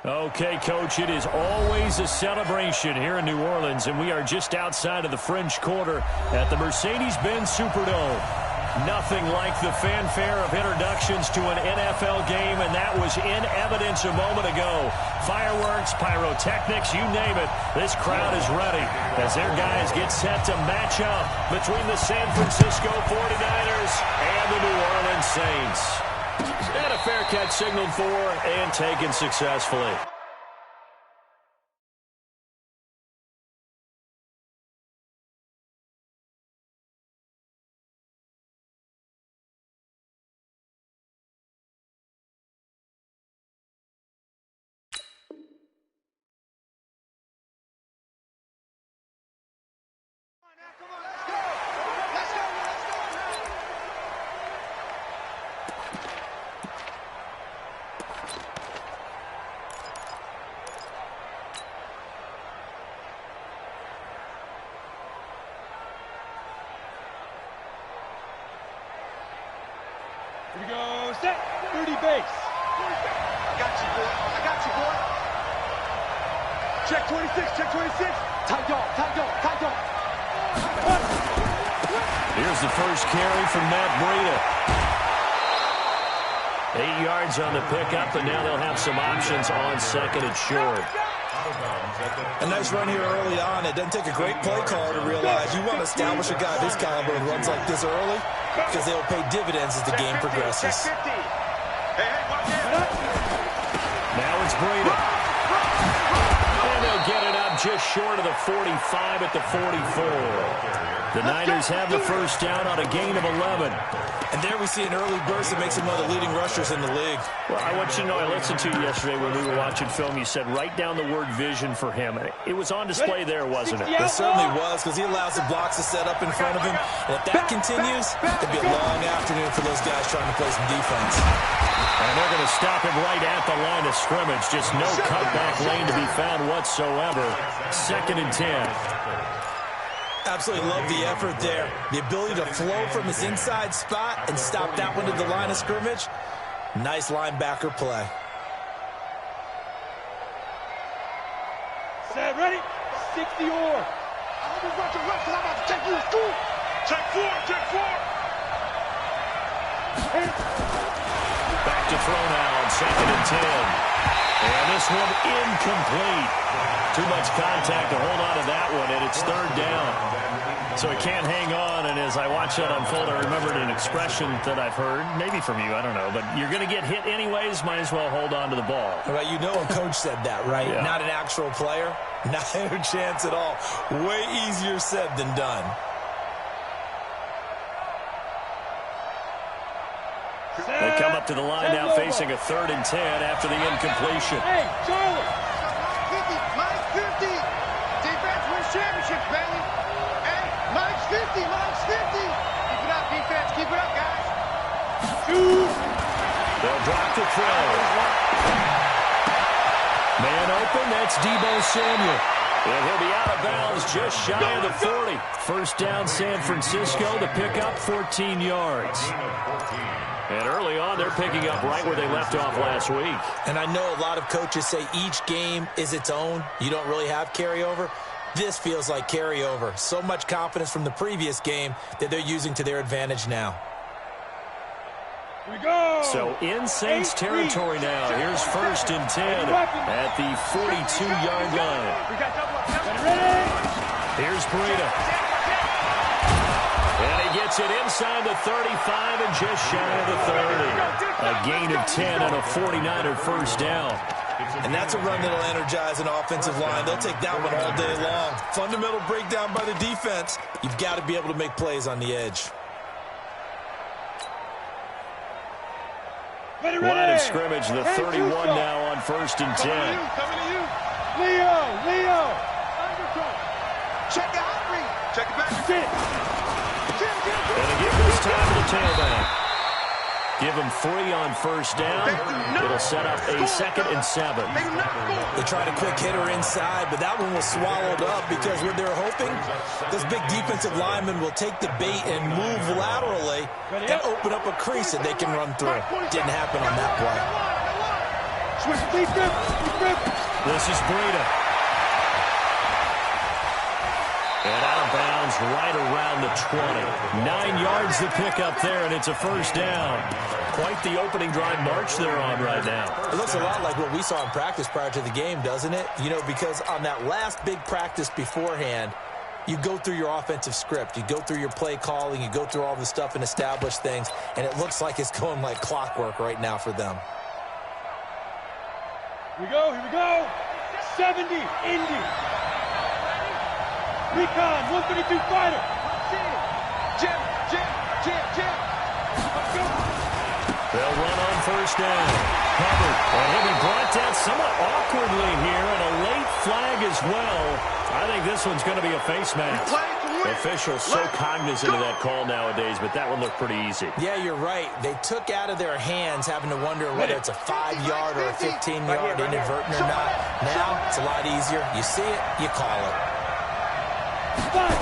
Okay, Coach, it is always a celebration here in New Orleans, and we are just outside of the French Quarter at the Mercedes-Benz Superdome. Nothing like the fanfare of introductions to an NFL game, and that was in evidence a moment ago. Fireworks, pyrotechnics, you name it. This crowd is ready as their guys get set to match up between the San Francisco 49ers and the New Orleans Saints. And a fair catch signaled for and taken successfully. Here we go, set, 30 base. I got you, boy. Check 26, check 26. Tight dog. Here's the first carry from Matt Breida. 8 yards on the pickup, and now they'll have some options on second and short. A nice run here early on. It doesn't take a great play caller to realize you want to establish a guy this caliber who runs like this early because they'll pay dividends as the game progresses. Now it's Breida. And they'll get it up just short of the 45 at the 44. The Niners have the first down on a gain of 11. And there we see an early burst that makes him one of the leading rushers in the league. Well, I want you to know, I listened to you yesterday when we were watching film. You said write down the word vision for him. It was on display there, wasn't it? It certainly was, because he allows the blocks to set up in front of him. And if that continues, it'll be a long afternoon for those guys trying to play some defense. And they're going to stop him right at the line of scrimmage. Just no cutback lane to be found whatsoever. 2nd and 10. Absolutely love the effort there. The ability to flow from his inside spot and stop that one to the line of scrimmage. Nice linebacker play. Set, ready? 60 or. I'm about to run because I'm about to take you to school. Check four. Back to throw now on 2nd and 10. And this one incomplete. Too much contact to hold on to that one, and it's 3rd down. So he can't hang on, and as I watch that unfold, I remembered an expression that I've heard, maybe from you, I don't know, but you're going to get hit anyways, might as well hold on to the ball. Right, you know a coach said that, right? Yeah. Not an actual player. Not a chance at all. Way easier said than done. They come up to the line now facing a 3rd and 10 after the incompletion. Hey, Charlie. Mike's 50. Defense wins championships, baby. Hey, Mike's 50. Keep it up, defense. Keep it up, guys. They'll drop the throw. Man open, that's Deebo Samuel. And he'll be out of bounds just shy of the 40. First down, San Francisco. The pickup, 14 yards. And early on, they're picking up right where they left off last week. And I know a lot of coaches say each game is its own. You don't really have carryover. This feels like carryover. So much confidence from the previous game that they're using to their advantage now. Here we go. So in Saints territory now. Here's 1st and 10 at the 42-yard line. Here's Breida. And he gets it inside the 35 and just shy of the 30. A gain of 10 and a 49er first down. And that's a run that'll energize an offensive line. They'll take that one all day long. Fundamental breakdown by the defense. You've got to be able to make plays on the edge. Line of scrimmage, the 31 now on 1st and 10. Coming to you. Leo. Check the hot read. Check it back. And a give this time to the tailback. Give him 3 on 1st down. It'll set up a 2nd and 7. They tried a quick hitter inside, but that one was swallowed up because what they're hoping, this big defensive lineman will take the bait and move laterally and open up a crease that they can run through. Didn't happen on that play. Switch, deep grip, deep grip. This is Breida. And out of bounds right around the 20. 9 yards to pick up there, and it's a first down. Quite the opening drive march they're on right now. It looks a lot like what we saw in practice prior to the game, doesn't it? You know, because on that last big practice beforehand, you go through your offensive script. You go through your play calling. You go through all the stuff and establish things, and it looks like it's going like clockwork right now for them. Here we go, here we go. 70, Indy. Recon, 132 fighter. Jim, Jim, Jim, Jim. Let's go. They'll run on first down. Hubbard, and he'll be brought down somewhat awkwardly here, and a late flag as well. I think this one's going to be a face mask. Officials so cognizant of that call nowadays, but that one looked pretty easy. Yeah, you're right. They took out of their hands having to wonder whether it's a 5-yard or a 15-yard inadvertent or not. Now, it's a lot easier. You see it, you call it. And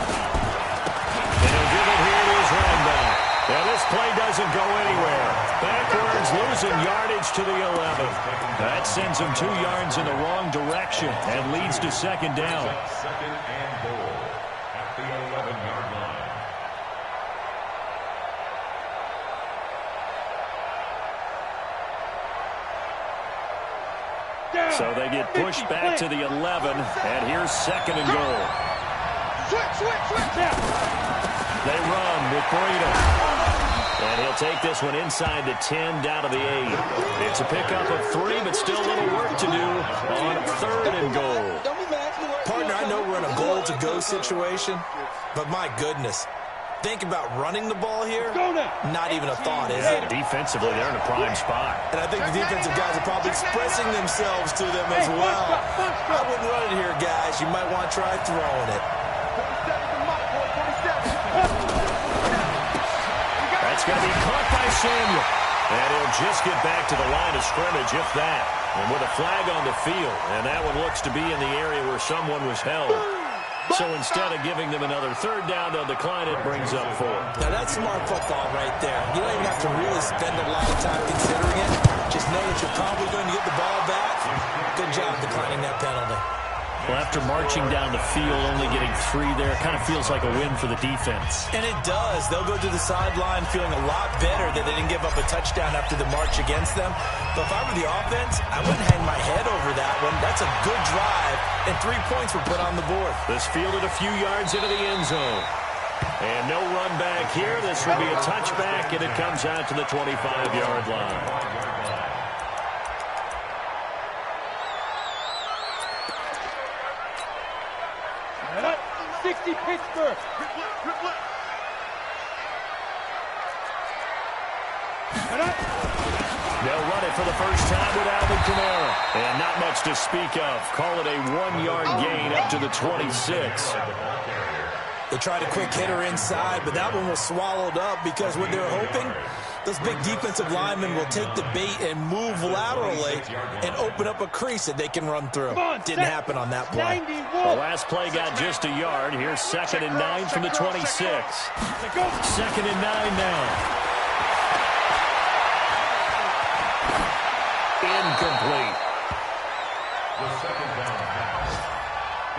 he'll give it here to his running back. Now, this play doesn't go anywhere. Backwards, losing yardage to the 11. That sends him 2 yards in the wrong direction and leads to second down. Second and goal at the 11-yard line. So they get pushed back to the 11, and here's second and goal. Switch. They run with Breida. And he'll take this one inside the 10, down to the 8. It's a pickup of 3, but still a little work to do on third and goal. Partner, I know we're in a goal-to-go situation, but my goodness, think about running the ball here. Not even a thought, is it? Defensively, they're in a prime spot. And I think the defensive guys are probably expressing themselves to them as well. I wouldn't run it here, guys. You might want to try throwing it. That's going to be caught by Samuel. And he'll just get back to the line of scrimmage, if that. And with a flag on the field. And that one looks to be in the area where someone was held. So instead of giving them another third down, they'll decline it, brings up 4. Now, that's smart football right there. You don't even have to really spend a lot of time considering it. Just know that you're probably going to get the ball back. Good job declining that penalty. Well, after marching down the field, only getting 3 there, kind of feels like a win for the defense. And it does. They'll go to the sideline feeling a lot better that they didn't give up a touchdown after the march against them. But if I were the offense, I wouldn't hang my head over that one. That's a good drive, and 3 points were put on the board. This fielded a few yards into the end zone. And no run back here. This will be a touchback, and it comes out to the 25-yard line. 60 Pittsburgh. They'll run it for the first time with Alvin Kamara. And not much to speak of. Call it a 1-yard gain up to the 26. They tried a quick hitter inside, but that one was swallowed up because what they're hoping, those big defensive linemen will take the bait and move laterally and open up a crease that they can run through. Didn't happen on that play. The last play got just a yard. Here's 2nd and 9 from the 26. 2nd and 9 now. Incomplete. The second down pass.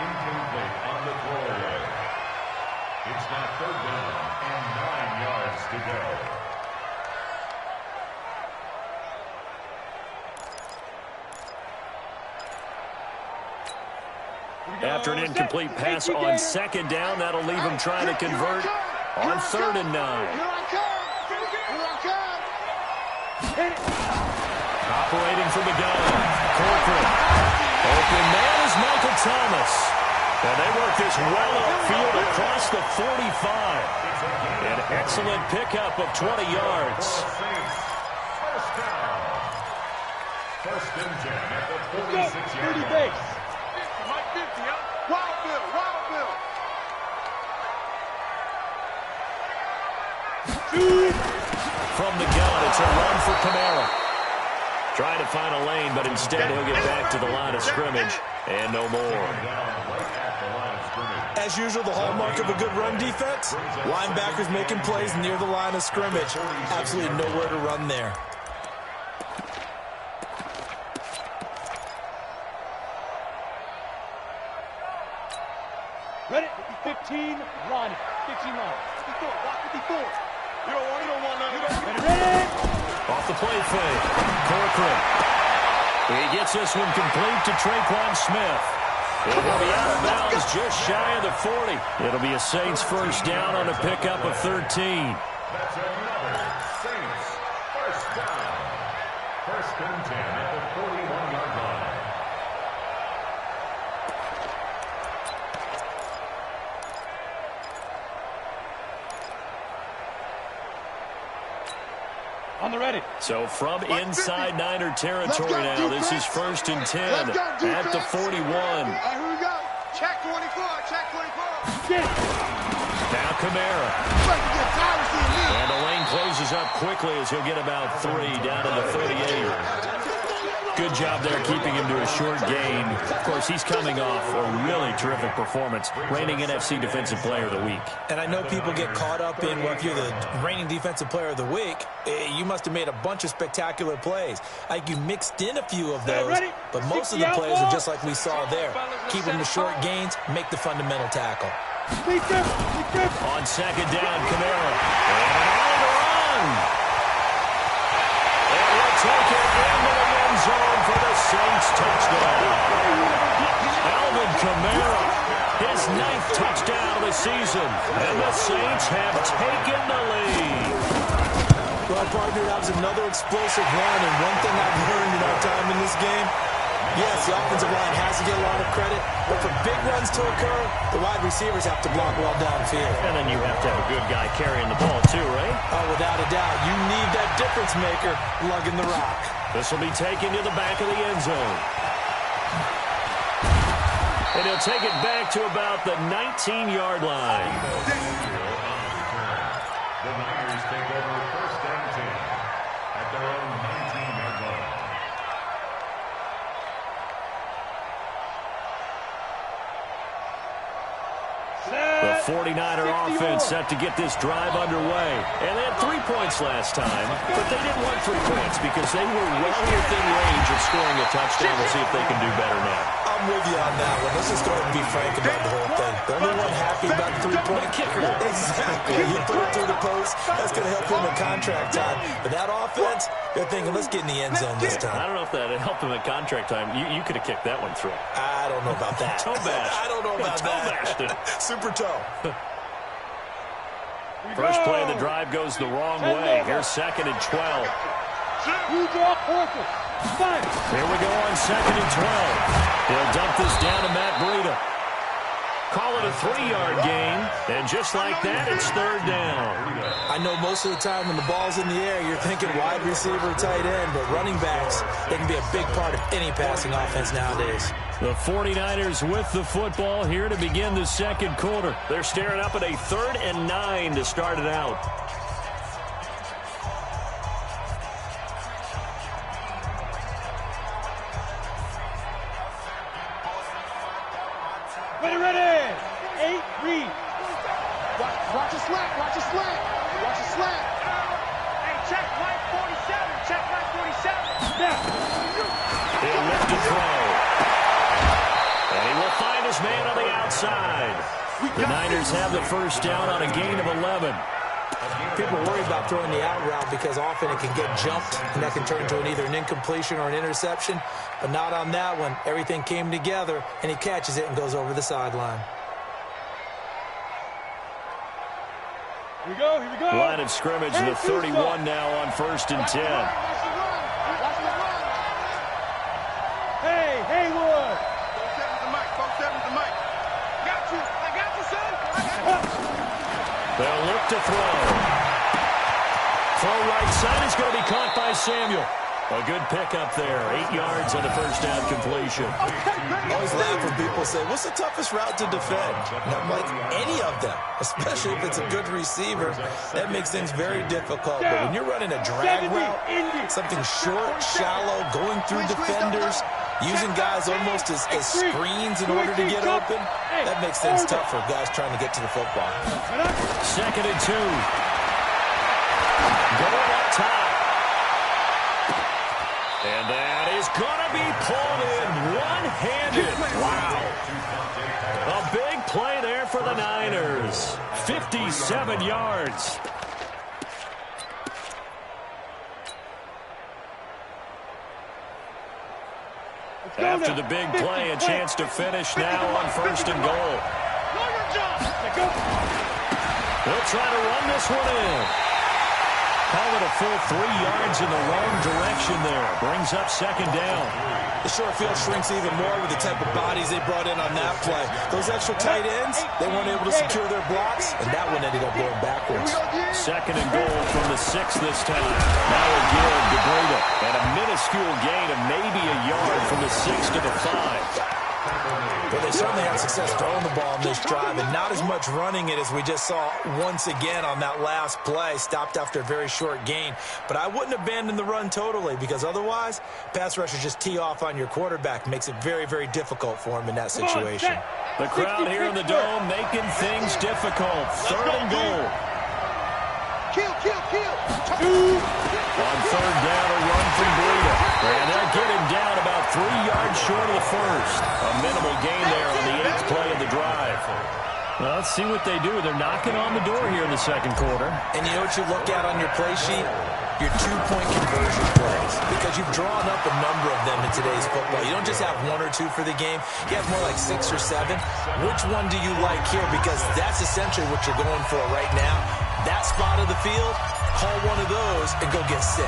Incomplete on the throwaway. It's now 3rd down and 9 yards to go. After an incomplete pass on 2nd down, that'll leave him trying to convert on 3rd and 9. Operating from the gun, Corcoran. Open man is Michael Thomas. And they work this well upfield across the 45. An excellent pickup of 20 yards. First down. First and 10 at the 46-yard line. base. Mike 50, Wild Bill, Wild Bill. From the gun, it's a run for Kamara. Trying to find a lane, but instead he'll get back to the line of scrimmage, and no more. As usual, the hallmark of a good run defense, linebackers making plays near the line of scrimmage. Absolutely nowhere to run there. Ready? 15, line it. 15 line. 54, block 54. You don't want none. Ready? Off the play fake. Corcoran. He gets this one complete to Traquan Smith. It'll be out of bounds just shy of the 40. It'll be a Saints first down on a pickup of 13. That's another Saints first down. First and 10 at the 41-yard line. On the ready. So from inside Niner territory now, this is first and 10 at the 41. All right, here we go. Check 24, check 24. Now Kamara. And the lane closes up quickly as he'll get about 3 down to the 38. Good job there keeping him to a short gain. Of course, he's coming off a really terrific performance, reigning NFC Defensive Player of the Week. And I know people get caught up in, well, if you're the reigning Defensive Player of the Week, you must have made a bunch of spectacular plays. Like you mixed in a few of those, but most of the plays are just like we saw there. Keep them to short gains, make the fundamental tackle. On second down, Kamara. And on the run. And we'll take it into the end zone for the Saints touchdown. Alvin Kamara, his 9th touchdown of the season. And the Saints have taken the lead. Well, partner, that was another explosive run, and one thing I've learned in our time in this game, yes, the offensive line has to get a lot of credit, but for big runs to occur, the wide receivers have to block well downfield. And then you have to have a good guy carrying the ball too, right? Oh, without a doubt. You need that difference maker lugging the rock. This will be taken to the back of the end zone. And he'll take it back to about the 19-yard line. The Niners take over first and 10 at their own 19-yard line. The 49er offense set to get this drive underway. And they had 3 points last time, but they didn't want 3 points because they were well within range of scoring a touchdown. We'll see if they can do better now. I'm with you on that one. Let's just go ahead and be frank about the whole thing. The only one happy about the 3-point kicker. Exactly. You put it through the post, that's going to help him in contract time. But that offense, they're thinking, let's get in the end zone this time. I don't know if that helped him at contract time. You could have kicked that one through. I don't know about that. Toe bash. I don't know about that. Super toe. First play of the drive goes the wrong way. Here's second and 12. You draw Corcoran. Here we go on second and 12. He'll dump this down to Matt Breida. Call it a 3-yard gain, and just like that, it's third down. I know most of the time when the ball's in the air, you're thinking wide receiver, tight end, but running backs, they can be a big part of any passing offense nowadays. The 49ers with the football here to begin the second quarter. They're staring up at a 3rd and 9 to start it out. Ready. 8, read. Watch the slant, watch the slant, watch the slant. Hey, check right 47, check right 47. He'll lift to throw. And he will find his man on the outside. The Niners have the first down on a gain of 11. People worry about throwing the out route because often it can get jumped, and that can turn into either an incompletion or an interception. But not on that one. Everything came together, and he catches it and goes over the sideline. Here we go, here we go. Line of scrimmage, the 31 now on first and 10. Hey, Haywood. 47's the mic, 47's the mic. I got you, son. They'll look to throw. Throw right side is going to be caught by Samuel. A good pickup there. 8 yards on the first down completion. Always laugh when people say, what's the toughest route to defend? And I'm like, any of them, especially if it's a good receiver. That makes things very difficult. But when you're running a drag route, something short, shallow, going through defenders, using guys almost as screens in order to get open, that makes things tough for guys trying to get to the football. Second and 2. Going up top. And that is going to be pulled in one-handed. Wow. A big play there 57 yards. After the big play, a chance to finish now on 1st and goal. They'll try to run this one in. Call it a full 3 yards in the wrong direction there. Brings up 2nd down. The short field shrinks even more with the type of bodies they brought in on that play. Those extra tight ends, they weren't able to secure their blocks, and that one ended up going backwards. 2nd and goal from the 6 this time. Now a give to Breida. And a minuscule gain of maybe a yard from the 6 to the 5. Well, they certainly had success throwing the ball in this drive, and not as much running it as we just saw once again on that last play. Stopped after a very short gain. But I wouldn't abandon the run totally, because otherwise, pass rushers just tee off on your quarterback. Makes it very, very difficult for him in that situation. The crowd here in the Dome making things difficult. 3rd and goal. Kill. On 3rd down, a run from Breida. And they'll get him down about 3 yards short of the 1st. A minimal gain there on the 8th play of the drive. Well, let's see what they do. They're knocking on the door here in the 2nd quarter. And you know what you look at on your play sheet? Your 2-point conversion plays. Because you've drawn up a number of them in today's football. You don't just have 1 or 2 for the game. You have more like 6 or 7. Which one do you like here? Because that's essentially what you're going for right now. That spot of the field, call one of those and go get 6.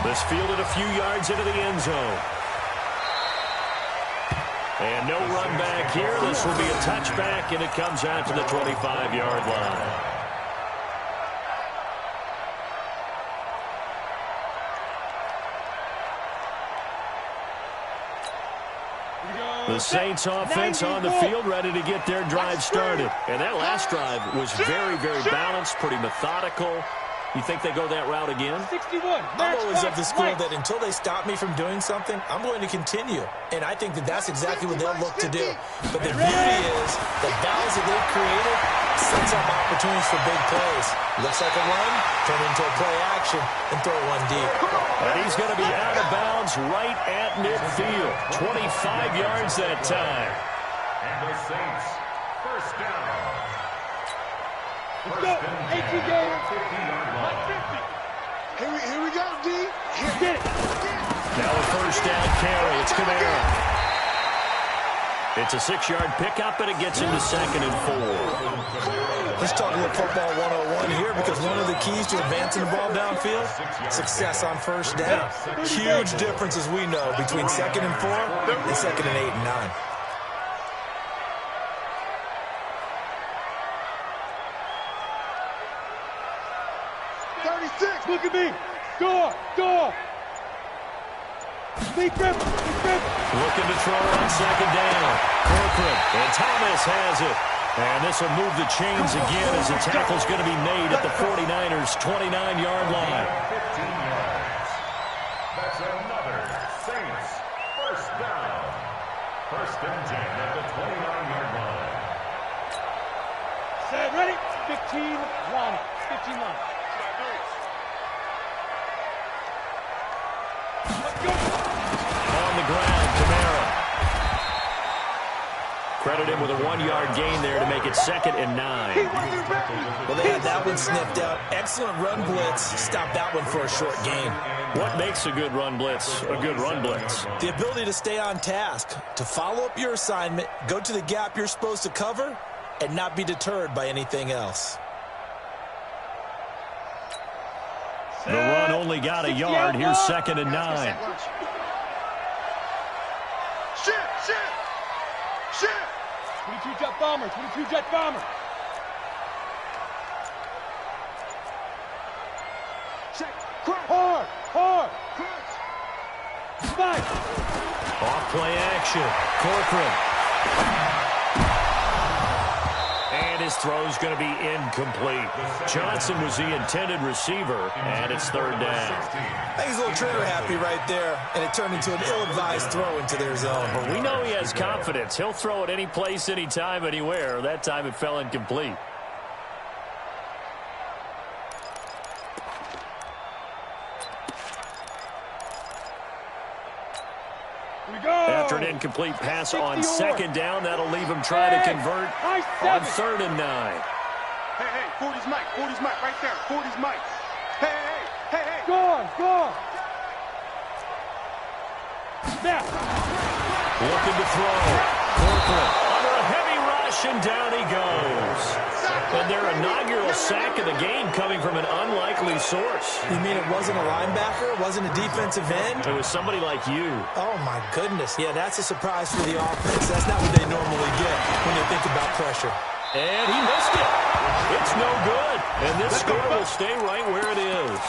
This fielded a few yards into the end zone. And no run back here. This will be a touchback, and it comes out to the 25-yard line. The Saints offense on the field, ready to get their drive started. And that last drive was very, very balanced, pretty methodical. You think they go that route again? 61. I'm always of the school that until they stop me from doing something, I'm going to continue. And I think that that's exactly what they'll look to do. But the beauty is the balance that they've created sets up opportunities for big plays. Looks like a run, turn into a play action, and throw one deep. And he's going to be out of bounds right at midfield. 25 yards that time. And the Saints, 1st down. Let's go. 18 games. 50-yard line. Here we go, D. Get it. Now a 1st down carry. It's Kamara. It's a 6-yard pickup, and it gets him to 2nd and 4. Let's talk a little football 101 here, because one of the keys to advancing the ball downfield, success on 1st down. Huge difference, as we know, between 2nd and 4 and 2nd and 8 and 9. Look at me. Door. Lee Griffin. Looking to throw on 2nd down. Corcoran, and Thomas has it. And this will move the chains again as the tackle's going to be made at the 49ers' 29-yard line. 15 yards. That's another Saints 1st down. 1st and 10 at the 29-yard line. Set, ready? 15 line. 15 line. Let's go. On the ground, Kamara. Credit him with a 1-yard gain there to make it 2nd and 9. Well, they had that one sniffed out. Excellent run blitz. Stopped that one for a short gain. What makes a good run blitz a good run blitz? The ability to stay on task, to follow up your assignment, go to the gap you're supposed to cover, and not be deterred by anything else. The run only got a yard. Here's 2nd and 9. Shit. 22 jet bomber. 22 jet bomber. Check. Hard. Spike. Off play action. Corcoran. And his throw's going to be incomplete. Johnson was the intended receiver, and it's 3rd down. I think he's a little trigger happy right there, and it turned into an ill-advised throw into their zone. But we know he has confidence. He'll throw it any place, anytime, anywhere. That time it fell incomplete. After an incomplete pass on second down, that'll leave him trying to convert on 3rd and 9. Hey, 40's Mike, right there. 40's Mike. Hey. Score. Snap. Looking to throw. Corcoran under a heavy rush, and down he goes. And their inaugural sack of the game coming from an unlikely source. You mean it wasn't a linebacker? It wasn't a defensive end? It was somebody like you. Oh, my goodness. Yeah, that's a surprise for the offense. That's not what they normally get when they think about pressure. And he missed it. It's no good. And this score will stay right where it is.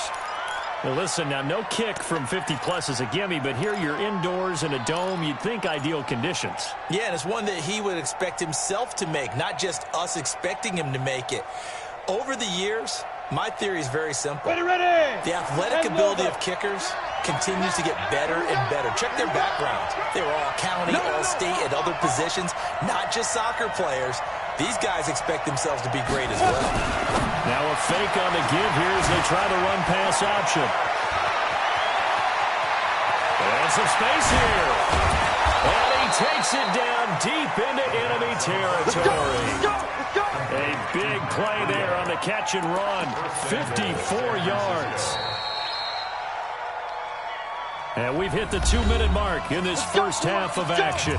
Now listen, now no kick from 50-plus is a gimme, but here you're indoors in a dome. You'd think ideal conditions. Yeah, and it's one that he would expect himself to make, not just us expecting him to make it. Over the years, my theory is very simple. Ready. The athletic ability of kickers continues to get better and better. Check their backgrounds. They were all county, all state, at other positions, not just soccer players. These guys expect themselves to be great as well. Now a fake on the give here as they try the run-pass option. And some space here. And he takes it down deep into enemy territory. Let's go. A big play there on the catch and run. 54 yards. And we've hit the 2-minute mark in this first half of action.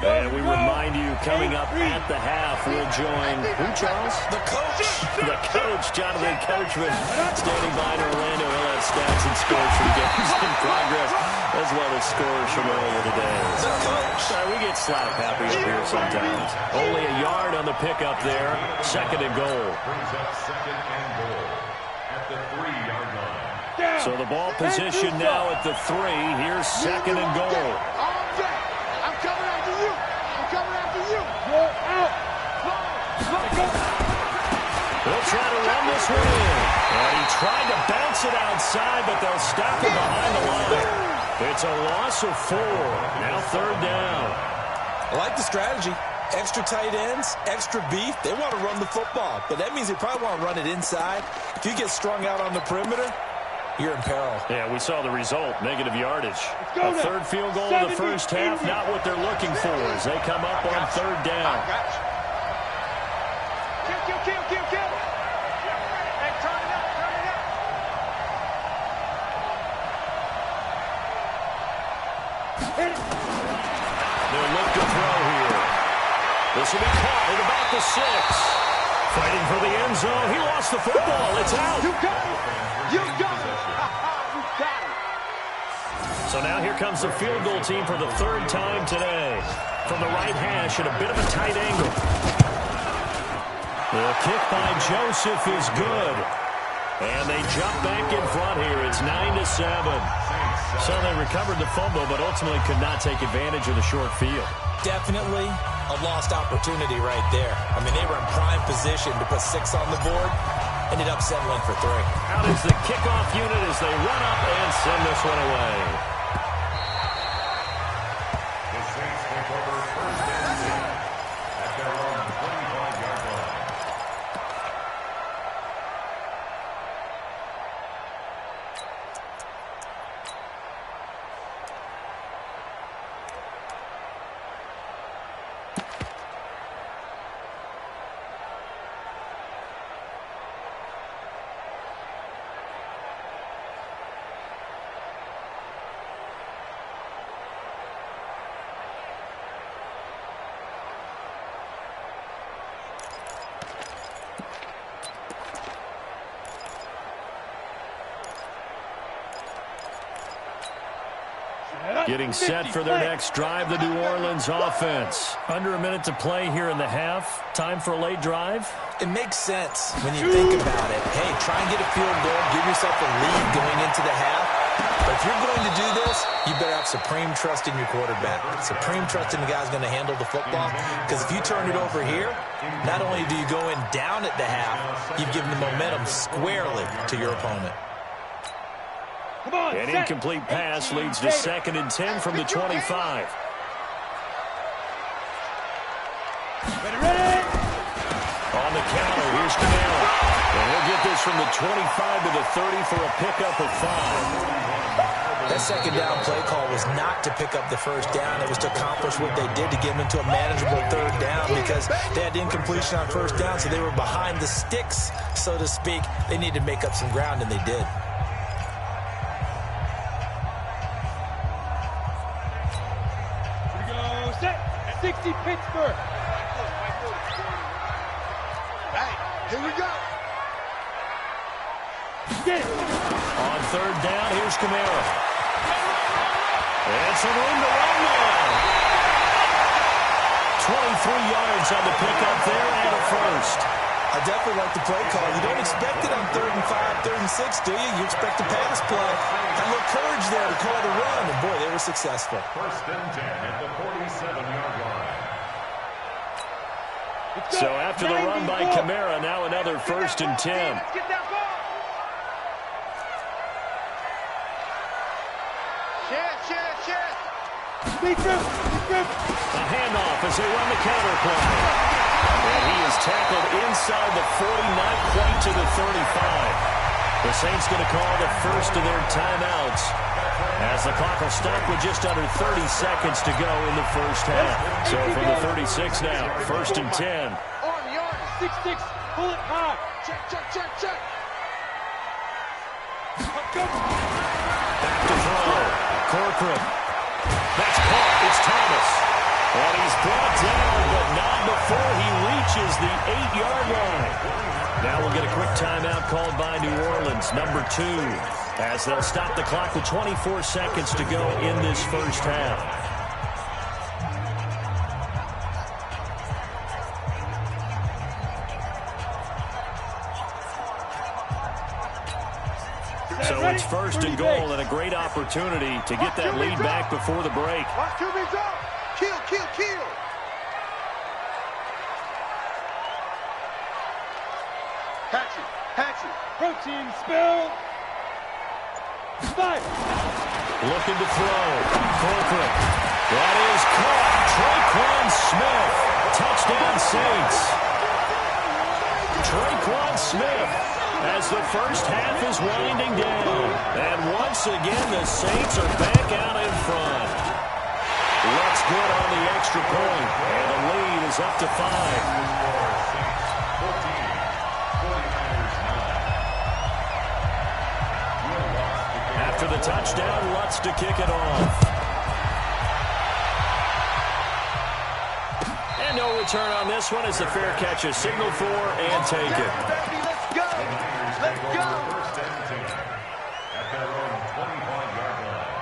And we remind you, coming up at the half, we'll join, who, Charles? The coach. The coach, Jonathan Coachman, standing by in Orlando. He'll have stats and scores from games in progress, as well as scores from earlier today. We get slap happy up here sometimes. Only a yard on the pickup there. 2nd and goal. Brings up 2nd and goal at the 3-yard line. So the ball position now at the 3. Here's 2nd and goal. I'm coming after you. Go out. They'll try to run this one in. And he tried to bounce it outside, but they'll stop him behind the line. It's a loss of 4. Now 3rd down. I like the strategy. Extra tight ends, extra beef. They want to run the football, but that means they probably want to run it inside. If you get strung out on the perimeter, you're in peril. Yeah, we saw the result, negative yardage. A 3rd field goal in the first half, not what they're looking for as they come up on 3rd down. Kill. Hey, turn it up. They'll look to throw here. This will be caught at about the 6. Fighting for the end zone. He lost the football. It's out. You got it. You got it. So now here comes the field goal team for the 3rd time today. From the right hash at a bit of a tight angle. The kick by Joseph is good. And they jump back in front here. It's 9-7. So they recovered the fumble, but ultimately could not take advantage of the short field. Definitely a lost opportunity right there. I mean, they were in prime position to put 6 on the board. Ended up settling for 3. Out is the kickoff unit as they run up and send this one away. The Saints take over 1st and 10 at their own 25-yard line. Getting set for their next drive, the New Orleans offense. Under a minute to play here in the half. Time for a late drive. It makes sense when you think about it. Hey, try and get a field goal, give yourself a lead going into the half. But if you're going to do this, you better have supreme trust in your quarterback. Supreme trust in the guy who's going to handle the football. Because if you turn it over here, not only do you go in down at the half, you've given the momentum squarely to your opponent. An incomplete pass leads to 2nd and 10 from the 25. the counter. Here's Camara. And he'll get this from the 25 to the 30 for a pickup of 5. That second down play call was not to pick up the first down. It was to accomplish what they did to get them into a manageable third down because they had incompletion on first down, so they were behind the sticks, so to speak. They needed to make up some ground, and they did. Here we go. Set. 60 Pittsburgh. Hey, here we go. Get it. On third down, here's Camara. And some room to run now. 23 yards on the pickup there and a first. I definitely like the play call. You don't expect it on 3rd and 5, 3rd and 6, do you? You expect a pass play. Had a little courage there to call the run, and boy, they were successful. First and 10 at the 47-yard line. So after the run by Camara, now another 1st and 10. Let's get that ball. Chance. A handoff as they run the counter play. And he is tackled inside the 40, not quite to the 35. The Saints going to call the first of their timeouts as the clock will stop with just under 30 seconds to go in the first half. So from the 36 now, 1st and 10. Arm yard. 6-6. Pull it high. Check. Back to throw. Corcoran. That's caught. It's Thomas. And he's brought down, but not before he reaches the 8-yard line. Now we'll get a quick timeout called by New Orleans, number 2, as they'll stop the clock with 24 seconds to go in this first half. So it's 1st and goal and a great opportunity to get that lead back before the break. Watch QB's up. Kill. Patchy. Protein spill. Five. Looking to throw. Corcoran. That is caught. Traquan Smith. Touchdown Saints. Traquan Smith as the first half is winding down. And once again, the Saints are back out in front. Looks good on the extra point. And the lead is up to 5. After the touchdown, Lutz to kick it off. And no return on this one as the fair catch is signaled for and taken. Baby, let's go. First and 10 at their own 25-yard line.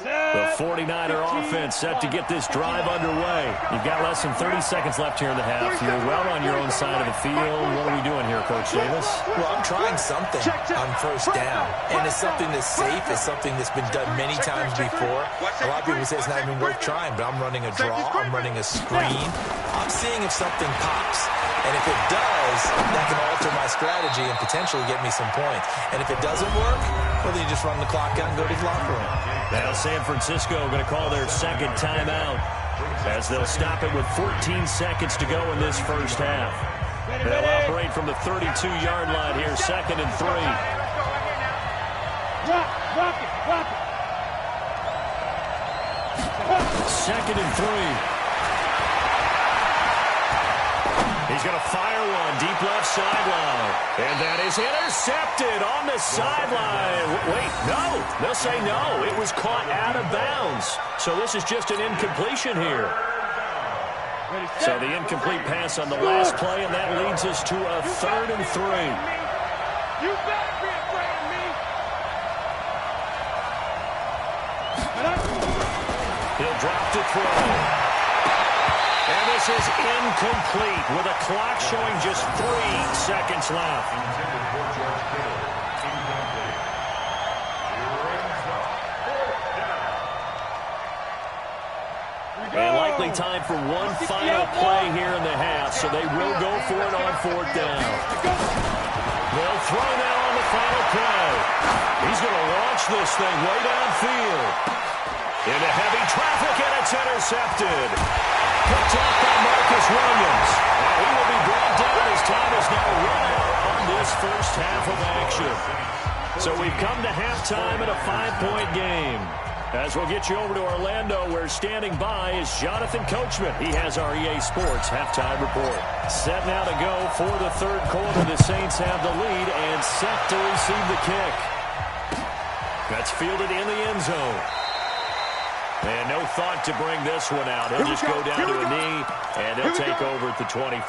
The 49er offense set to get this drive underway. You've got less than 30 seconds left here in the half. You're well on your own side of the field. What are we doing here, Coach Davis? Well, I'm trying something on first down, and it's something that's safe. It's something that's been done many times before. A lot of people say it's not even worth trying, but I'm running a draw. I'm running a screen. I'm seeing if something pops. And if it does, that can alter my strategy and potentially get me some points. And if it doesn't work, well, then you just run the clock out and go to the locker room. Now San Francisco going to call their second timeout as they'll stop it with 14 seconds to go in this first half. They'll operate from the 32-yard line here, 2nd and 3. Rock it. 2nd and 3. He's going to fire one deep left sideline. And that is intercepted on the sideline. Wait, no. They'll say no. It was caught out of bounds. So this is just an incompletion here. So the incomplete pass on the last play, and that leads us to a 3rd and 3. You better be afraid of me. He'll drop to throw. And this is incomplete with a clock showing just 3 seconds left. Intended for George Kittle. Incomplete. He rings up 4th down. And likely time for one final play here in the half, so they will go for it on fourth down. They'll throw that on the final play. He's going to launch this thing way downfield. Into heavy traffic, and it's intercepted. Picked off by Marcus Williams. And he will be brought down as time is now run out on this first half of action. So we've come to halftime in a 5-point game. As we'll get you over to Orlando, where standing by is Jonathan Coachman. He has our EA Sports halftime report. Set now to go for the third quarter. The Saints have the lead and set to receive the kick. That's fielded in the end zone. And no thought to bring this one out. He'll just go down to a knee, and he'll take over at the 25.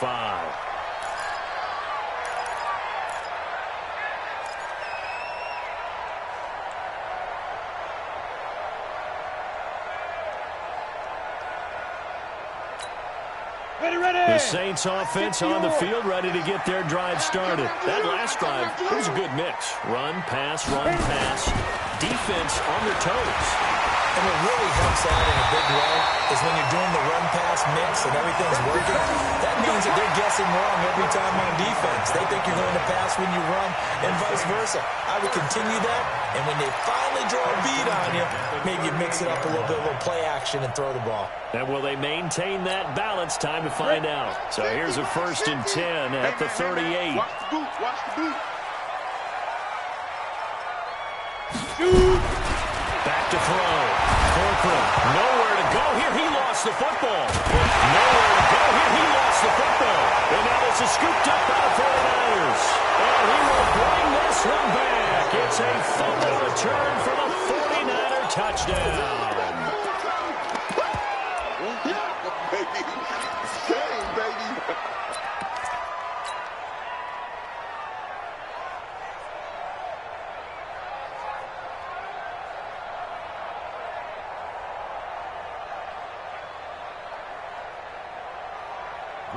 The Saints offense on the field, ready to get their drive started. That last drive, it was a good mix. Run, pass, defense on their toes. And what really helps out in a big way is when you're doing the run-pass mix and everything's working, that means that they're guessing wrong every time on defense. They think you're going to pass when you run and vice versa. I would continue that, and when they finally draw a bead on you, maybe you mix it up a little bit, a little play action, and throw the ball. And will they maintain that balance? Time to find out. So here's a 1st and 10 at the 38. Watch the boot, watch the boot. Back to throw. Corcoran, nowhere to go here. He lost the football. Nowhere to go here. He lost the football. And now this is scooped up by the 49ers. And he will bring this one back. It's a fumble return for the 49er touchdown.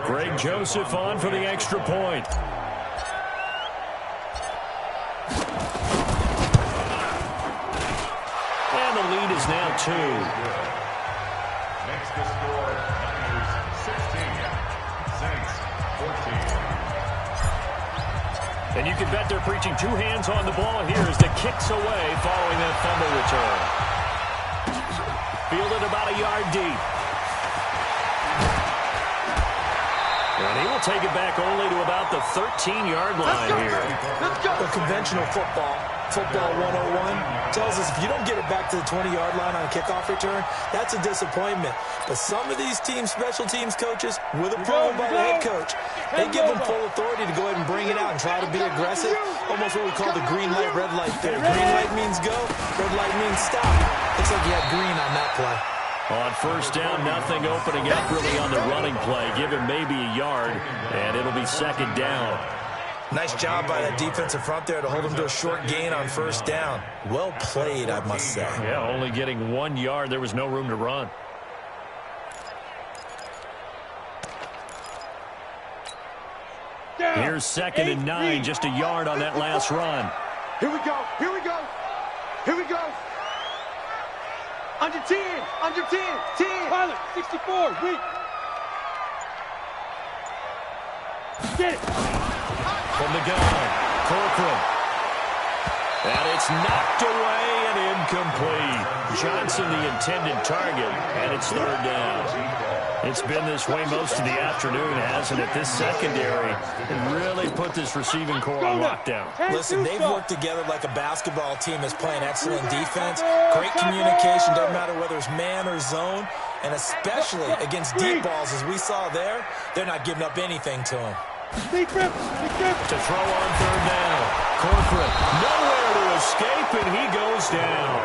Greg Joseph on for the extra point. And the lead is now 2. Makes the score Niners 16, Saints 14. And you can bet they're preaching 2 hands on the ball here as the kick's away following that fumble return. Fielded about a yard deep. And he will take it back only to about the 13-yard line here. The conventional football 101, tells us if you don't get it back to the 20-yard line on a kickoff return, that's a disappointment. But some of these teams, special teams coaches, with approval by the head coach, they give them full authority to go ahead and bring it out and try to be aggressive. Almost what we call the green light, red light there. Green light means go, red light means stop. Looks like you had green on that play. On first down, nothing opening up really on the running play. Give him maybe a yard, and it'll be 2nd down. Nice job by that defensive front there to hold him to a short gain on first down. Well played, I must say. Yeah, only getting 1 yard. There was no room to run. Here's 2nd and 9, just a yard on that last run. Here we go, here we go, here we go. Under 10, under 10, 10. Pilot, 64, weak. Get it. From the gun, Corcoran. And it's knocked away and incomplete. Johnson the intended target, and it's 3rd down. It's been this way most of the afternoon, hasn't it? This secondary really put this receiving core on lockdown. Listen, they've worked together like a basketball team is playing excellent defense. Great communication, doesn't matter whether it's man or zone. And especially against deep balls, as we saw there, they're not giving up anything to them. Big grip, big grip. To throw on 3rd down. Corcoran, nowhere to escape, and he goes down.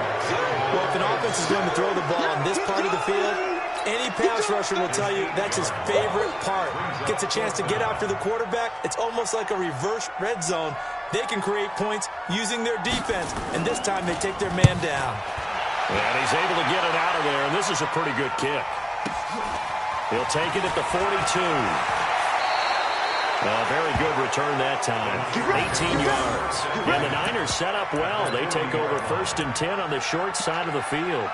Well, if an offense is going to throw the ball on this part of the field, any pass rusher will tell you that's his favorite part. Gets a chance to get after the quarterback. It's almost like a reverse red zone. They can create points using their defense, and this time they take their man down. And he's able to get it out of there, and this is a pretty good kick. He'll take it at the 42. A very good return that time. 18 yards. And the Niners set up well. They take over 1st and 10 on the short side of the field.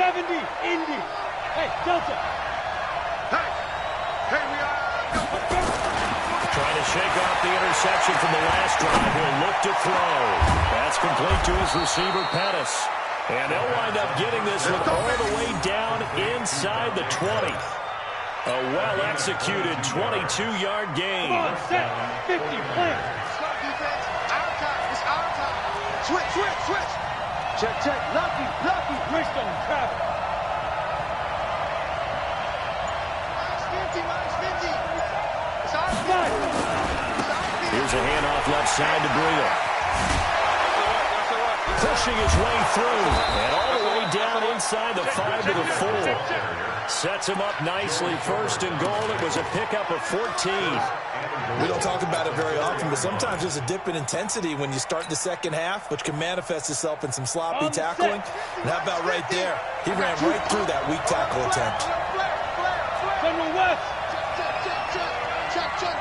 70, Indy. Hey, Delta. Hey, we are. Trying to shake off the interception from the last drive. He'll look to throw. That's complete to his receiver, Pettis. And they'll wind up getting this one all the way down inside the 20. A well-executed 22-yard gain. Come on, set. 50, plant. Slow defense. Our time. It's our time. Switch. Check. Lucky. Wishbone, travel. Minus 50. It's our Nice. Here's a handoff left side to Breida. Pushing his way through. And all the way down inside the 5 to the 4. Sets him up nicely. First and goal. It was a pickup of 14. We don't talk about it very often, but sometimes there's a dip in intensity when you start the second half, which can manifest itself in some sloppy tackling. And how about right there? He ran right through that weak tackle attempt. General West.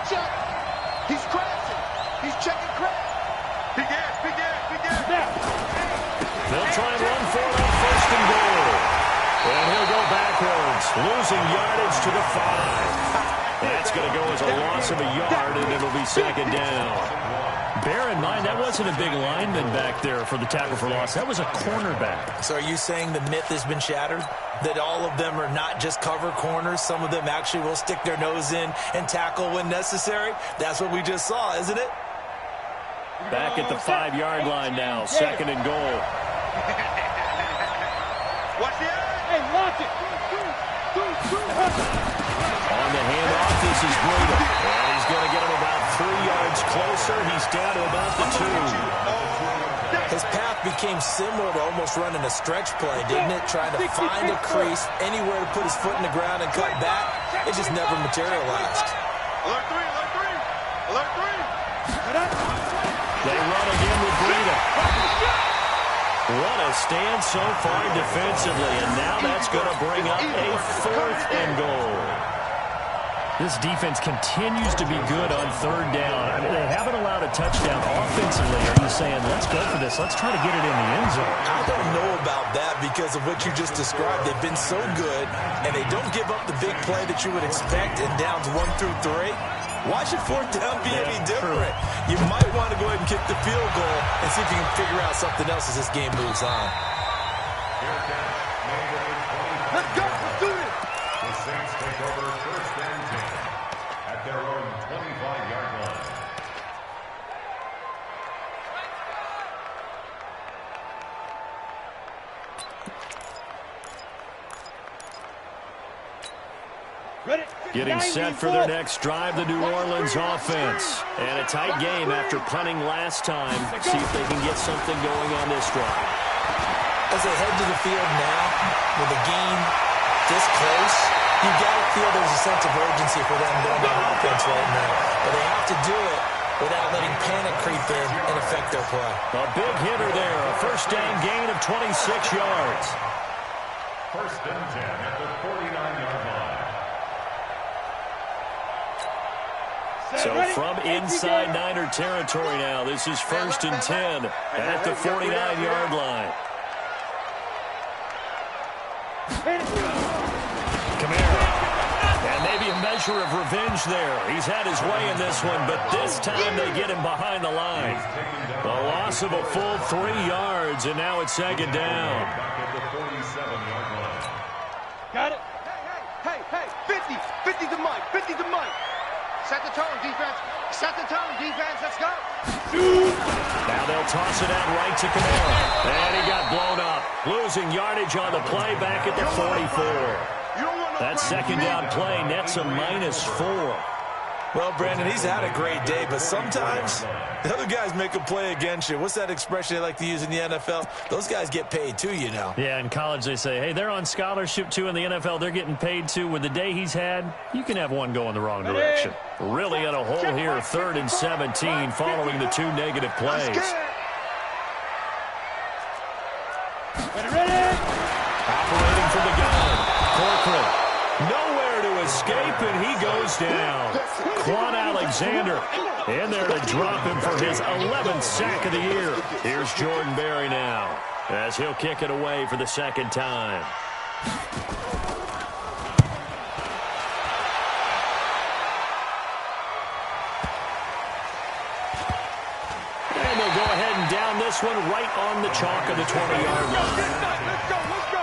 Check. He's crashing. He's checking crash. Big ass. Snap. They'll try and run for it on first and goal. And he'll go backwards, losing yardage to the 5. That's going to go as a loss of a yard, and it'll be second down. Bear in mind, that wasn't a big lineman back there for the tackle for loss. That was a cornerback. So are you saying the myth has been shattered? That all of them are not just cover corners? Some of them actually will stick their nose in and tackle when necessary? That's what we just saw, isn't it? Back at the 5-yard line now, second and goal. Watch the eye. Hey, lock it. On the handoff, this is Breida. And he's going to get him about 3 yards closer. He's down to about the 2. His path became similar to almost running a stretch play, didn't it? Trying to find a crease, anywhere to put his foot in the ground and cut back. It just never materialized. Alert 3. They run again with Breida. What a stand so far defensively, and now that's going to bring up a 4th and goal. This defense continues to be good on third down. I mean, they haven't allowed a touchdown offensively. Are you saying, let's go for this, let's try to get it in the end zone? I don't know about that because of what you just described. They've been so good, and they don't give up the big play that you would expect in downs 1 through 3. Why should 4th down be any different? You might want to go ahead and kick the field goal and see if you can figure out something else as this game moves on. Let's go. Let's do this. The Saints take over first and 10 at their own 25-yard line. Ready. Getting set for their next drive, the New Orleans offense. And a tight game after punting last time. See if they can get something going on this drive. As they head to the field now, with a game this close, you got to feel there's a sense of urgency for them going on offense right now. But they have to do it without letting panic creep in and affect their play. A big hitter there, a first down gain of 26 yards. First and 10 at the 49-yard line. So from inside Niner territory now, this is first and 10 at the 49-yard line. Kamara. And maybe a measure of revenge there. He's had his way in this one, but this time they get him behind the line. A loss of a full 3 yards, and now it's second down. Back at the 47-yard line. Got it. Hey. 50 to Mike. 50 to Mike. Set the tone, defense. Let's go. Now they'll toss it out right to Kamara. And he got blown up. Losing yardage on the play back at the 44. That second down play nets a -4. Well, Brandon, he's had a great day, but sometimes the other guys make a play against you. What's that expression they like to use in the NFL? Those guys get paid too, you know. Yeah, in college they say, hey, they're on scholarship too. In the NFL, they're getting paid too. With the day he's had, you can have one go in the wrong direction. Really in a hole here, 3rd and 17 following the 2 negative plays. Ready. Operating from the gun, Corcoran. Nowhere to escape, and he goes down. Quan Alexander in there to drop him for his 11th sack of the year. Here's Jordan Berry now as he'll kick it away for the second time. And they'll go ahead and down this one right on the chalk of the 20-yard line. Let's go, let's go.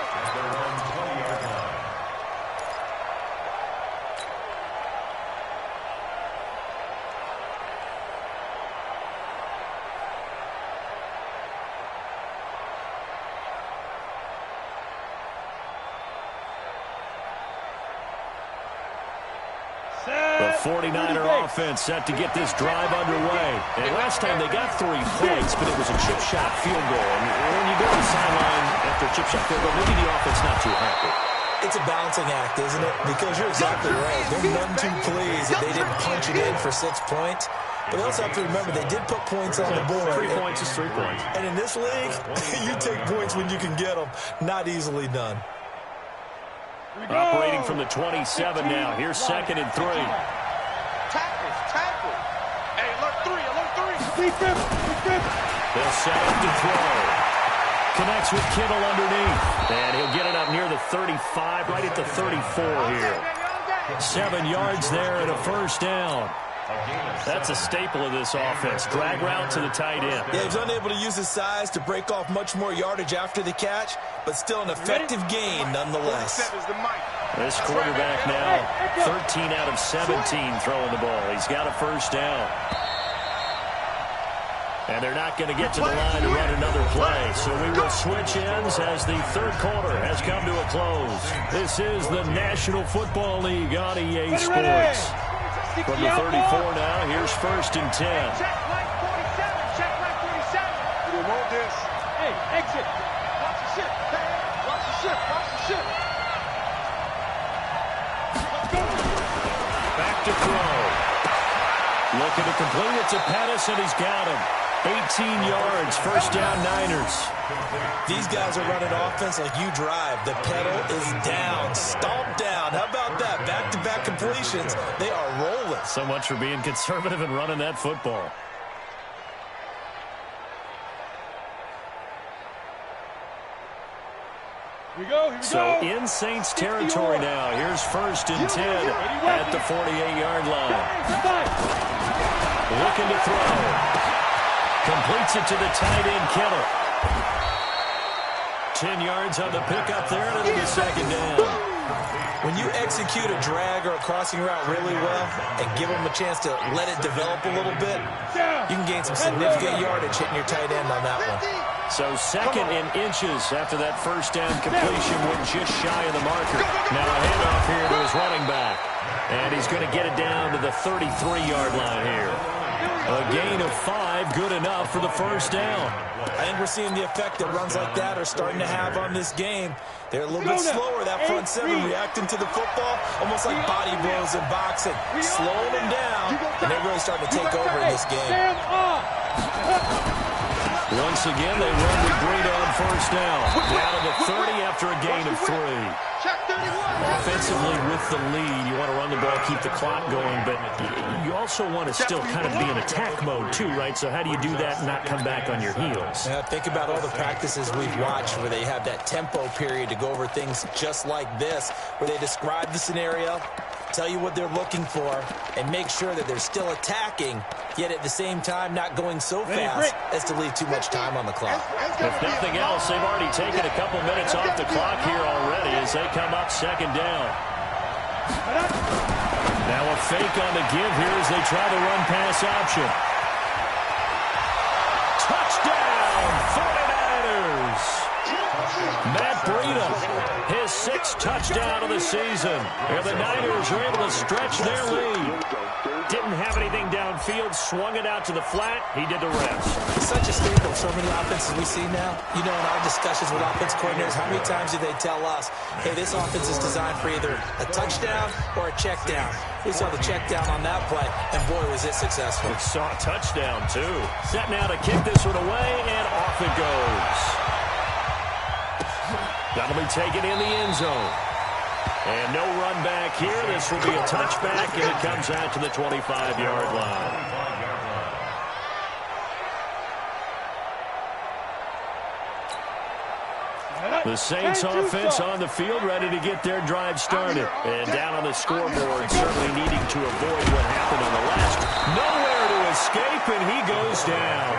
The 49er offense set to get this drive underway. And last time they got 3 points, but it was a chip shot field goal. And when you go to the sideline after a chip shot field goal, maybe the offense not too happy. It's a balancing act, isn't it? Because you're exactly right. They're none too pleased that they didn't punch it in for 6 points. But they also have to remember they did put points on the board. 3 points is 3 points. And in this league, you take points when you can get them. Not easily done. Operating from the 27 now. Here's 2nd and 3. Tackle. Hey, alert 3. Defense. They'll set up to throw. Connects with Kittle underneath. And he'll get it up near the 35, right at the 34 here. 7 yards there and a first down. That's a staple of this offense. Drag route to the tight end. Yeah, he's unable to use his size to break off much more yardage after the catch, but still an effective gain nonetheless. This quarterback now 13 out of 17 throwing the ball. He's got a first down. And they're not going to get to the line to run another play. So we will switch ends as the 3rd quarter has come to a close. This is the National Football League on EA Sports. From the 34 now, here's 1st and 10. Check line 47. Check line 47. We want this. Hey, exit. Watch the ship. Watch the ship. Watch the ship. Back to throw. Looking to complete it to Pettis, and he's got him. 18 yards, first down Niners. These guys are running offense like you drive. The pedal is down, stomped down. How about that? Back-to-back completions. They are rolling. So much for being conservative and running that football. Here we go. So in Saints territory now. Here's 1st and 10 at the 48-yard line. Looking to throw. Completes it to the tight end, Kittle. 10 yards on the pickup there, and it'll be 2nd down. When you execute a drag or a crossing route really well and give them a chance to let it develop a little bit, you can gain some significant yardage hitting your tight end on that one. So 2nd and inches after that first down completion went just shy of the marker. Now a handoff here to his running back. And he's going to get it down to the 33-yard line here. A gain of 5, good enough for the first down. I think we're seeing the effect that runs like that are starting to have on this game. They're a little bit slower, that front 7, reacting to the football, almost like body blows in boxing, slowing them down, and they're really starting to take over in this game. Once again, they run with Breida on first down. Down to the 30 after a gain of 3. Offensively with the lead, you want to run the ball, keep the clock going, but you also want to still kind of be in attack mode too, right? So how do you do that and not come back on your heels? Yeah, think about all the practices we've watched where they have that tempo period to go over things just like this, where they describe the scenario, tell you what they're looking for, and make sure that they're still attacking, yet at the same time not going so fast as to leave too much time on the clock. If nothing else, they've already taken a couple minutes off the clock here already as they come up 2nd down. Now a fake on the give here as they try the run pass option. Touchdown, 49ers! Matt Breida, his 6th touchdown of the season. And the Niners are able to stretch their lead. Didn't have anything downfield, swung it out to the flat. He did the rest. It's such a staple of so many offenses we see now. You know, in our discussions with offense coordinators, how many times do they tell us, hey, this offense is designed for either a touchdown or a check down? We saw the check down on that play, and boy, was it successful. We saw a touchdown, too. Set now to kick this one away, and off it goes. That'll be taken in the end zone. And no run back here. This will be a touchback, and it comes out to the 25-yard line. The Saints offense on the field, ready to get their drive started. And down on the scoreboard, certainly needing to avoid what happened on the last. Nowhere to escape, and he goes down.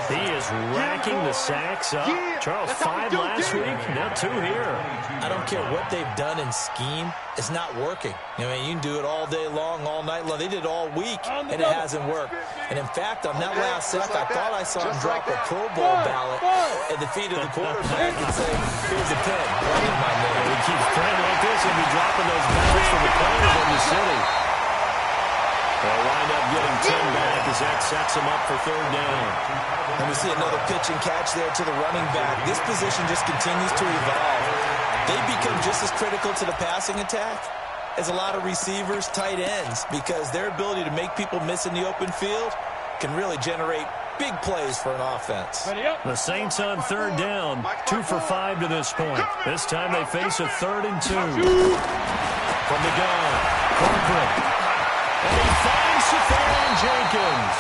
He is racking the sacks up. Charles, 5 last week, now 2 here. I don't care what they've done in scheme. It's not working. I mean, you can do it all day long, all night long. They did it all week, and it hasn't worked. And, in fact, on that last sack, I thought I saw him drop a Pro Bowl ballot at the feet of the quarterback and say, here's a pen. Right in my name. He keeps playing like this, and be dropping those ballots from the players in the city. They'll wind up getting 10 back as that sets him up for 3rd down. And we see another pitch and catch there to the running back. This position just continues to evolve. They become just as critical to the passing attack as a lot of receivers, tight ends, because their ability to make people miss in the open field can really generate big plays for an offense. The Saints on 3rd down, 2 for 5 to this point. This time they face a 3rd and 2. From the gun, Corcoran. And he finds Safarian Jenkins.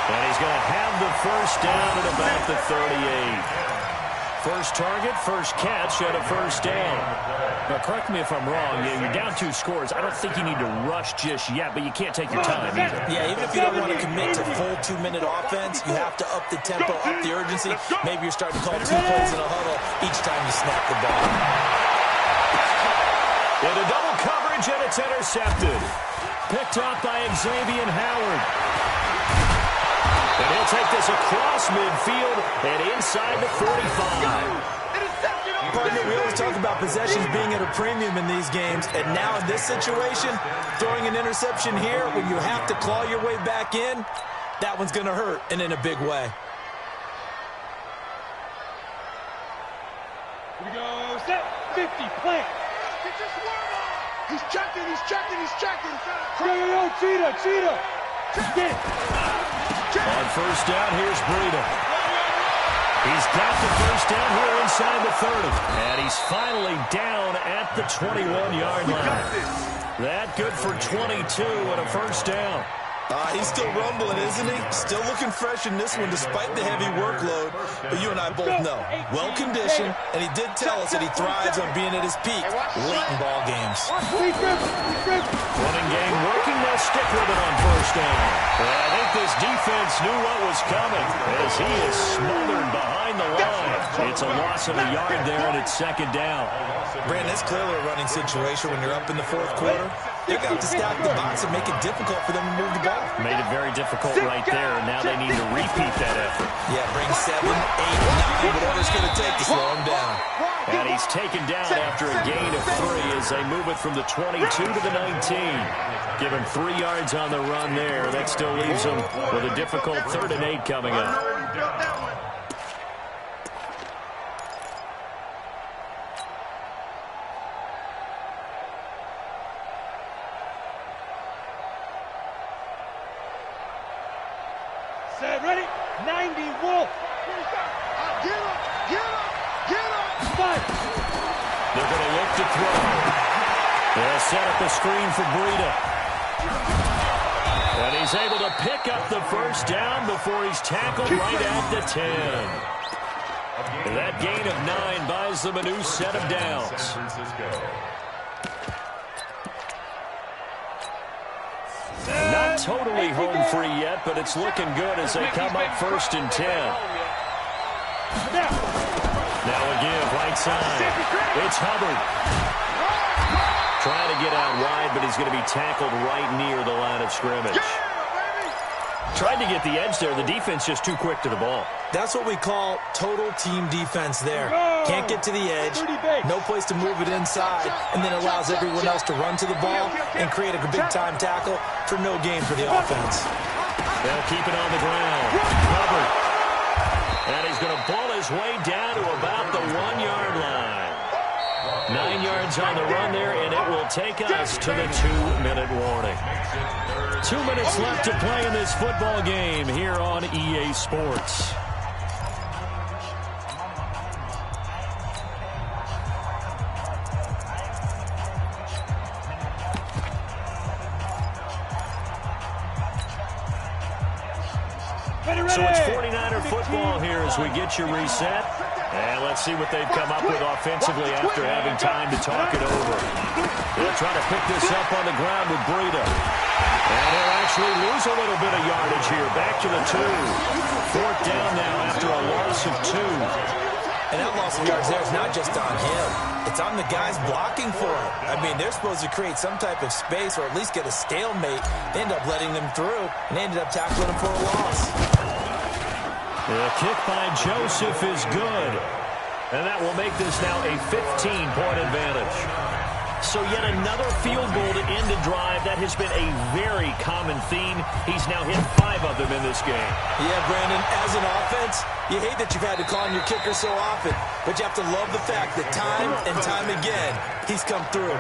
And he's going to have the 1st down at about the 38. First target, first catch, and a 1st down. Now, correct me if I'm wrong. You're down 2 scores. I don't think you need to rush just yet, but you can't take your time either. Yeah, even if you don't want to commit to full 2-minute offense, you have to up the tempo, up the urgency. Maybe you're starting to call 2 plays in a huddle each time you snap the ball. Into double coverage, and it's intercepted. Picked up by Xavier Howard. And he'll take this across midfield and inside the 45. Partner, we always talk about possessions being at a premium in these games, and now in this situation, throwing an interception here when you have to claw your way back in, that one's going to hurt, and in a big way. Here we go. Set. 50. Plant. He's checking, he's checking, he's checking. Yo, Cheetah. Get it. On 1st down, here's Breida. He's got the 1st down here inside the 30. And he's finally down at the 21-yard line. That good for 22 and a 1st down. He's still rumbling, isn't he? Still looking fresh in this one despite the heavy workload. But you and I both know, well-conditioned, and he did tell us that he thrives on being at his peak late in ball games. Running game working, they'll stick with it on 1st down. And I think this defense knew what was coming as he is smothered behind the line. It's a loss of a yard there, and it's 2nd down. Brandon, it's clearly a running situation when you're up in the 4th quarter. They're going to have to stack the box and make it difficult for them to move the ball. Made it very difficult right there, and now they need to repeat that effort. Yeah, bring 7, 8, 9, whatever it's going to take to slow him down. And he's taken down after a gain of 3 as they move it from the 22 to the 19. Give him 3 yards on the run there. That still leaves him with a difficult 3rd and 8 coming up. Set. Ready. 90. Wolf. Get up. Fight. They're going to look to throw. They'll set up a screen for Breida. And he's able to pick up the 1st down before he's tackled right at the 10. And that gain of 9 buys them a new set of downs. Not totally home free yet, but it's looking good as they come up 1st and 10. Now a give, right side. It's Hubbard. Trying to get out wide, but he's going to be tackled right near the line of scrimmage. Tried to get the edge there. The defense just too quick to the ball. That's what we call total team defense there. Can't get to the edge, no place to move it inside, and then allows everyone else to run to the ball and create a big-time tackle for no gain for the offense. They'll keep it on the ground. Hubbard. And he's going to ball his way down to about the 1-yard line. 9 yards on the run there, and it will take us to the 2-minute warning. 2 minutes left to play in this football game here on EA Sports. So it's 49er football here as we get you reset. And let's see what they've come up with offensively after having time to talk it over. They'll try to pick this up on the ground with Breida. And they'll actually lose a little bit of yardage here. Back to the 2. Fourth down now after a loss of 2. And that loss of yards there is not just on him. It's on the guys blocking for him. I mean, they're supposed to create some type of space or at least get a stalemate. They end up letting them through, and they ended up tackling him for a loss. The kick by Joseph is good. And that will make this now a 15-point advantage. So yet another field goal to end a drive. That has been a very common theme. He's now hit 5 of them in this game. Yeah, Brandon, as an offense, you hate that you've had to call on your kicker so often, but you have to love the fact that time and time again, he's come through.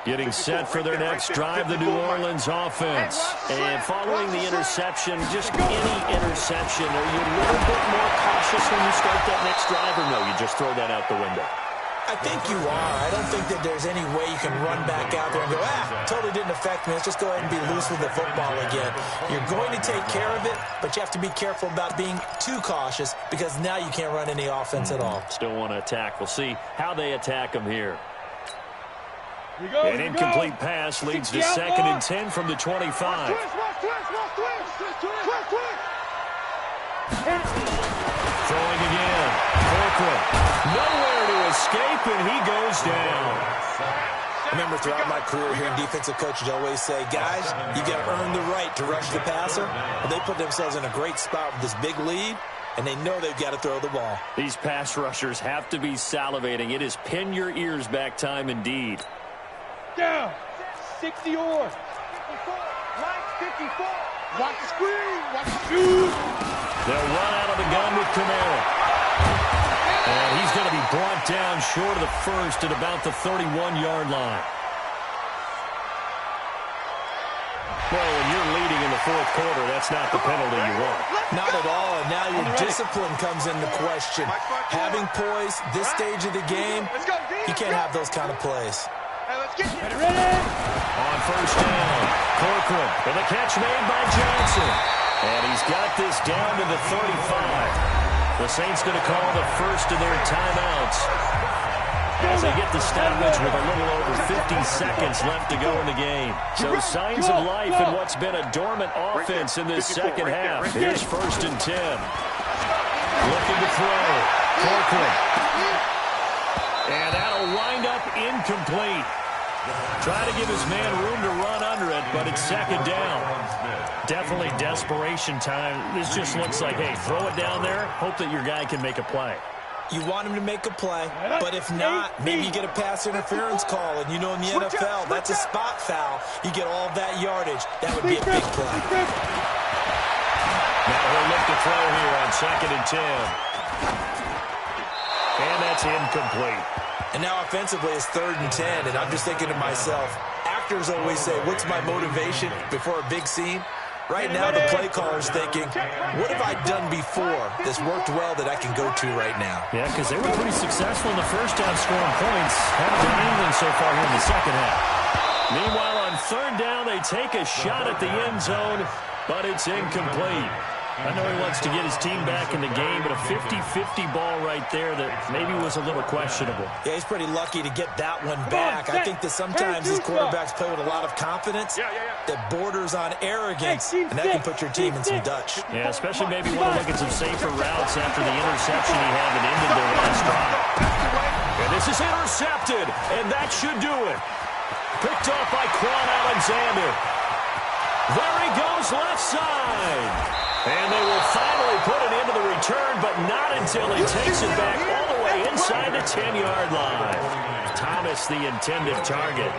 Getting set for their next drive, the New Orleans offense. And following the interception, just any interception, are you a little bit more cautious when you start that next drive, or no, you just throw that out the window? I think you are. I don't think that there's any way you can run back out there and go, totally didn't affect me. Let's just go ahead and be loose with the football again. You're going to take care of it, but you have to be careful about being too cautious because now you can't run any offense at all. Still want to attack. We'll see how they attack them here. An incomplete pass leads to 2nd and 10 from the 25. Throwing again. Corcoran. Nowhere to escape, and he goes down. I remember throughout my career hearing defensive coaches always say, guys, you got to earn the right to rush the passer. But they put themselves in a great spot with this big lead, and they know they've got to throw the ball. These pass rushers have to be salivating. It is pin your ears back time indeed. Down. 60 or. 54. Right 54. Watch the screen. Watch the shoot. They'll run out of the gun with Kamara. And he's going to be brought down short of the first at about the 31-yard line. Well, when you're leading in the fourth quarter, that's not the penalty you want. Not at all, and now your discipline comes into question. Having poise this stage of the game, you can't have those kind of plays. On first down, Corcoran with a catch made by Johnson. And he's got this down to the 35. The Saints going to call the first of their timeouts as they get the stoppage with a little over 50 seconds left to go in the game. So signs of life in what's been a dormant offense in this second half. Here's 1st and 10. Looking to throw. Corcoran. And that'll wind up incomplete. Try to give his man room to run under it, but it's 2nd down. Definitely desperation time. This just looks like, hey, throw it down there, hope that your guy can make a play. You want him to make a play, but if not, maybe you get a pass interference call, and you know in the NFL, that's a spot foul. You get all that yardage. That would be a big play. Now he'll look to throw here on 2nd and 10. And that's incomplete. And now offensively it's 3rd and 10, and I'm just thinking to myself, actors always say, what's my motivation before a big scene? Right now the play caller's thinking, what have I done before that's worked well that I can go to right now? Yeah, because they were pretty successful in the first half scoring points. Haven't done anything so far here in the second half. Meanwhile, on 3rd down, they take a shot at the end zone, but it's incomplete. I know he wants to get his team back in the game, but a 50-50 ball right there that maybe was a little questionable. Yeah, he's pretty lucky to get that one back. I think that sometimes these quarterbacks play with a lot of confidence that borders on arrogance, and that can put your team in some Dutch. Yeah, especially maybe want to look at some safer routes after the interception he had that ended their last drive. And this is intercepted, and that should do it. Picked off by Quan Alexander. There he goes left side. And they will finally put it into the return, but not until he takes it back all the way inside the 10-yard line. Thomas, the intended target.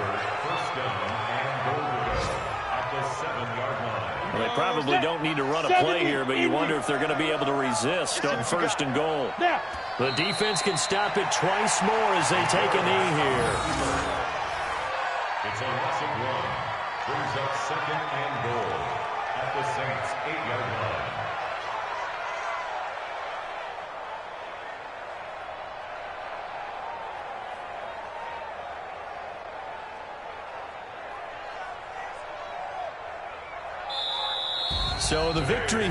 Well, they probably don't need to run a play here, but you wonder if they're going to be able to resist on 1st and goal. The defense can stop it twice more as they take a knee here. It's a loss of 1. Brings up 2nd and goal at the Saints' 8-yard line. So the victory